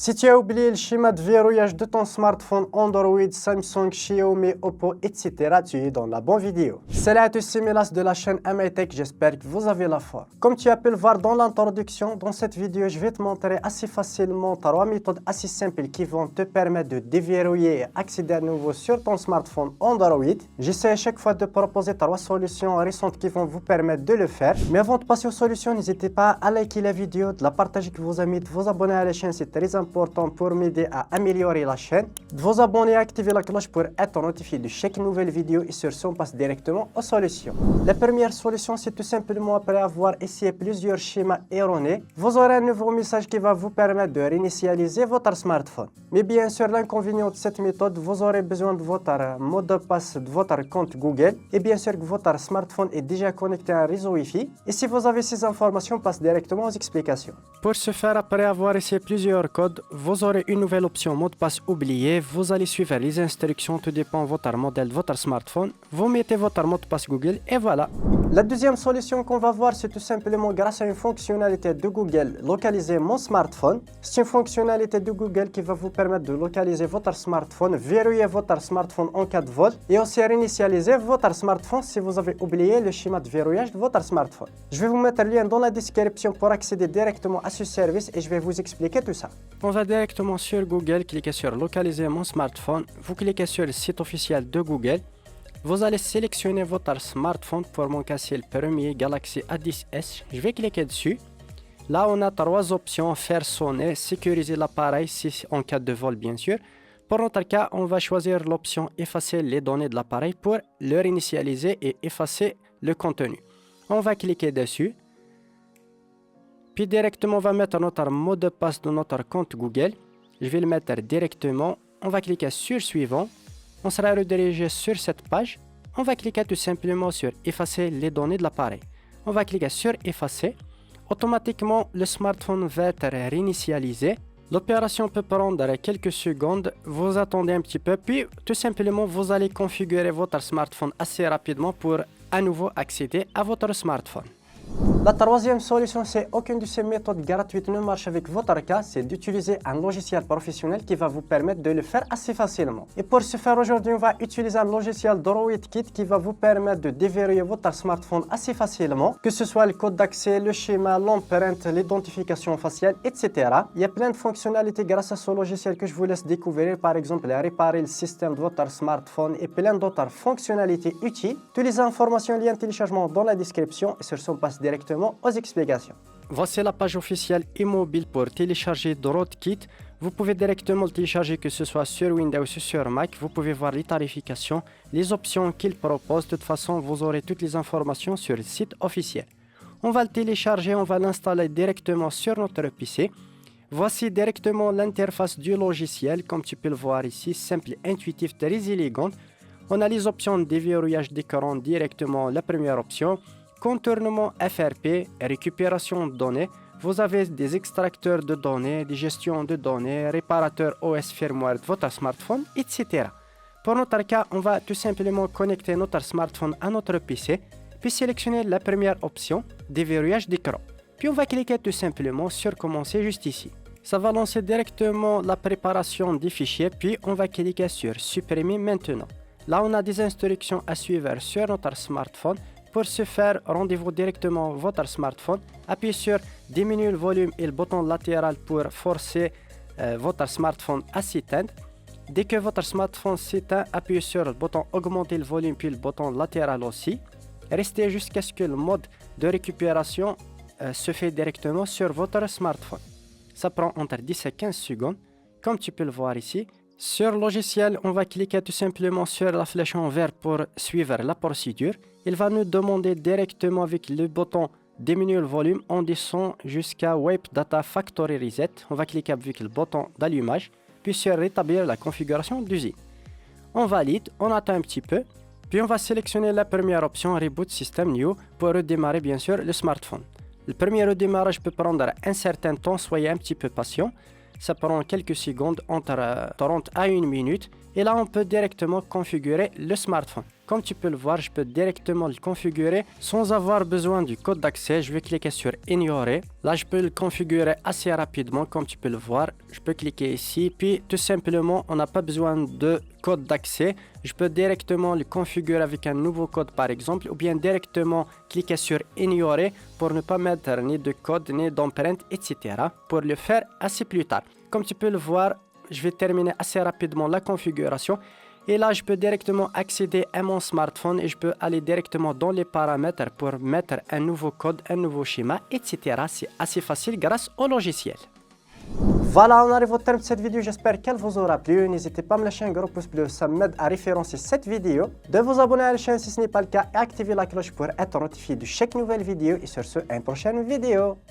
Si tu as oublié le schéma de verrouillage de ton smartphone Android, Samsung, Xiaomi, Oppo, etc., tu es dans la bonne vidéo. Salut à tous, c'est Milas de la chaîne MITech, j'espère que vous avez la forme. Comme tu as pu le voir dans l'introduction, dans cette vidéo, je vais te montrer assez facilement 3 méthodes assez simples qui vont te permettre de déverrouiller et accéder à nouveau sur ton smartphone Android. J'essaie à chaque fois de proposer 3 solutions récentes qui vont vous permettre de le faire. Mais avant de passer aux solutions, n'hésitez pas à liker la vidéo, de la partager avec vos amis, de vous abonner à la chaîne, c'est très important pour m'aider à améliorer la chaîne, de vous abonner et activer la cloche pour être notifié de chaque nouvelle vidéo et sur ce on passe directement aux solutions. La première solution, c'est tout simplement après avoir essayé plusieurs schémas erronés, vous aurez un nouveau message qui va vous permettre de réinitialiser votre smartphone. Mais bien sûr, l'inconvénient de cette méthode, vous aurez besoin de votre mot de passe de votre compte Google et bien sûr que votre smartphone est déjà connecté à un réseau Wi-Fi. Et si vous avez ces informations, on passe directement aux explications. Pour ce faire, après avoir essayé plusieurs codes, vous aurez une nouvelle option mot de passe oublié. Vous allez suivre les instructions, tout dépend de votre modèle de votre smartphone. Vous mettez votre mot de passe Google et voilà. La deuxième solution qu'on va voir, c'est tout simplement grâce à une fonctionnalité de Google, localiser mon smartphone. C'est une fonctionnalité de Google qui va vous permettre de localiser votre smartphone, verrouiller votre smartphone en cas de vol et aussi réinitialiser votre smartphone si vous avez oublié le schéma de verrouillage de votre smartphone. Je vais vous mettre le lien dans la description pour accéder directement à ce service et je vais vous expliquer tout ça. On va directement sur Google, cliquez sur localiser mon smartphone, vous cliquez sur le site officiel de Google. Vous allez sélectionner votre smartphone, pour mon cas c'est le premier Galaxy A10s, je vais cliquer dessus. Là on a 3 options, faire sonner, sécuriser l'appareil si en cas de vol bien sûr. Pour notre cas, on va choisir l'option effacer les données de l'appareil pour le réinitialiser et effacer le contenu. On va cliquer dessus. Puis directement on va mettre notre mot de passe de notre compte Google. Je vais le mettre directement, on va cliquer sur suivant. On sera redirigé sur cette page. On va cliquer tout simplement sur effacer les données de l'appareil. On va cliquer sur effacer. Automatiquement, le smartphone va être réinitialisé. L'opération peut prendre quelques secondes. Vous attendez un petit peu, puis tout simplement, vous allez configurer votre smartphone assez rapidement pour à nouveau accéder à votre smartphone. La troisième solution, c'est aucune de ces méthodes gratuites ne marche avec votre cas, c'est d'utiliser un logiciel professionnel qui va vous permettre de le faire assez facilement. Et pour ce faire aujourd'hui, on va utiliser un logiciel Droid Kit qui va vous permettre de déverrouiller votre smartphone assez facilement, que ce soit le code d'accès, le schéma, l'empreinte, l'identification faciale, etc. Il y a plein de fonctionnalités grâce à ce logiciel que je vous laisse découvrir, par exemple réparer le système de votre smartphone et plein d'autres fonctionnalités utiles. Toutes les informations liées à téléchargement dans la description et sur ce on passe directement aux explications. Voici la page officielle iMobile pour télécharger Droid Kit. Vous pouvez directement le télécharger que ce soit sur Windows ou sur Mac. Vous pouvez voir les tarifications, les options qu'il propose. De toute façon, vous aurez toutes les informations sur le site officiel. On va le télécharger, on va l'installer directement sur notre PC. Voici directement l'interface du logiciel. Comme tu peux le voir ici, simple, intuitif, très élégante. On a les options de déverrouillage d'écran directement, la première option. Contournement FRP, récupération de données. Vous avez des extracteurs de données, des gestions de données, réparateurs OS firmware de votre smartphone, etc. Pour notre cas, on va tout simplement connecter notre smartphone à notre PC, puis sélectionner la première option, déverrouillage d'écran. Puis on va cliquer tout simplement sur commencer juste ici. Ça va lancer directement la préparation des fichiers, puis on va cliquer sur supprimer maintenant. Là, on a des instructions à suivre sur notre smartphone. Pour ce faire, rendez-vous directement votre smartphone, appuyez sur diminuer le volume et le bouton latéral pour forcer votre smartphone à s'éteindre. Dès que votre smartphone s'éteint, appuyez sur le bouton augmenter le volume puis le bouton latéral aussi. Restez jusqu'à ce que le mode de récupération se fait directement sur votre smartphone. Ça prend entre 10 et 15 secondes, comme tu peux le voir ici. Sur le logiciel, on va cliquer tout simplement sur la flèche en vert pour suivre la procédure. Il va nous demander directement avec le bouton diminuer le volume, on descend jusqu'à Wipe Data Factory Reset. On va cliquer avec le bouton d'allumage, puis sur rétablir la configuration d'usine. On valide, on attend un petit peu, puis on va sélectionner la première option Reboot System New pour redémarrer bien sûr le smartphone. Le premier redémarrage peut prendre un certain temps, soyez un petit peu patient. Ça prend quelques secondes, entre 30 à 1 minute. Et là, on peut directement configurer le smartphone. Comme tu peux le voir, je peux directement le configurer sans avoir besoin du code d'accès. Je vais cliquer sur ignorer. Là, je peux le configurer assez rapidement, comme tu peux le voir. Je peux cliquer ici, puis tout simplement, on n'a pas besoin de code d'accès. Je peux directement le configurer avec un nouveau code par exemple, ou bien directement cliquer sur ignorer pour ne pas mettre ni de code, ni d'empreinte, etc. pour le faire assez plus tard. Comme tu peux le voir, je vais terminer assez rapidement la configuration. Et là, je peux directement accéder à mon smartphone et je peux aller directement dans les paramètres pour mettre un nouveau code, un nouveau schéma, etc. C'est assez facile grâce au logiciel. Voilà, on arrive au terme de cette vidéo. J'espère qu'elle vous aura plu. N'hésitez pas à me lâcher un gros pouce bleu, ça m'aide à référencer cette vidéo. De vous abonner à la chaîne si ce n'est pas le cas et activer la cloche pour être notifié de chaque nouvelle vidéo. Et sur ce, à une prochaine vidéo.